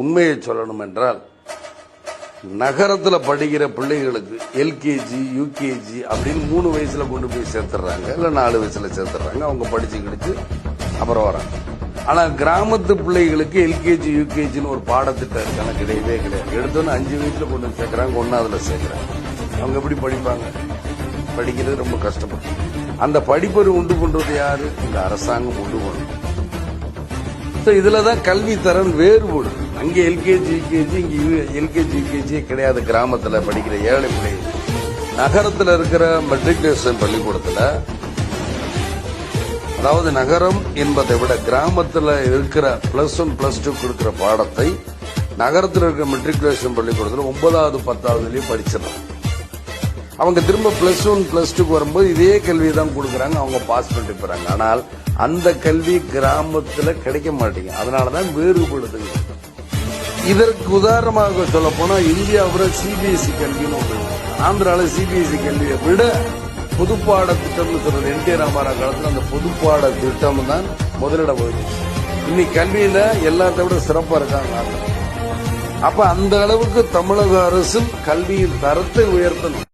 உண்மையை சொல்லணும் என்றால் நகரத்தில் படிக்கிற பிள்ளைகளுக்கு எல்கேஜி யூகேஜி அப்படின்னு 3 வயசுல கொண்டு போய் சேர்த்துறாங்க, இல்ல 4 வயசுல சேர்த்துறாங்க. அவங்க படிச்சு கிடிச்சு அப்புறம் வராங்க. ஆனா கிராமத்து பிள்ளைகளுக்கு எல்கேஜி யூகேஜின்னு ஒரு பாடத்திட்டம் கணக்கு கிடையவே கிடையாது. எடுத்தோன்னு 5 வயசுல கொண்டு சேர்க்கிறாங்க, 1ஆவதுல சேர்க்கிறாங்க. அவங்க எப்படி படிப்பாங்க? படிக்கிறது ரொம்ப கஷ்டப்படும். அந்த படிப்பை உண்டு பண்றது யாரு? இந்த அரசாங்கம் உண்டு பண்ணும். இதுலதான் கல்வி தரம் வேறுபடும். அங்கே எல்கேஜி யூகேஜி, இங்க எல்கேஜி யூகேஜி கிடையாது. கிராமத்துல படிக்கிற ஏழை பிள்ளைகள், நகரத்துல இருக்கிற மெட்ரிகுலேஷன் பள்ளிக்கூடத்துல, அதாவது நகரம் என்பதை விட கிராமத்துல இருக்கிற +1 +2 கொடுக்கிற பாடத்தை நகரத்தில் இருக்கிற மெட்ரிகுலேஷன் பள்ளிக்கூடத்துல 9வது 10வதுலயும் படிச்சிடலாம். அவங்க திரும்ப +1 +2 வரும்போது இதே கல்வியை தான் கொடுக்கறாங்க, அவங்க பாஸ் பண்ணிட்டு போறாங்க. ஆனால் அந்த கல்வி கிராமத்துல கிடைக்க மாட்டேங்குது. அதனாலதான் வேறுபடுதுங்க. இதற்கு உதாரணமாக சொல்ல போனா இந்தியாவோட சிபிஎஸ்இ கல்வின்னு ஒன்று. ஆந்திரால சிபிஎஸ்இ கல்வியை விட பொதுப்பாட திட்டம்னு சொல்றது NT ராமாராவ் காலத்துல அந்த பொதுப்பாட திட்டம் தான் முதலிடம் போயிடுச்சு. இன்னைக்கு கல்வியில எல்லாத்த விட சிறப்பா இருக்காங்க. அப்ப அந்த அளவுக்கு தமிழக அரசு கல்வியின் தரத்தை உயர்த்தணும்.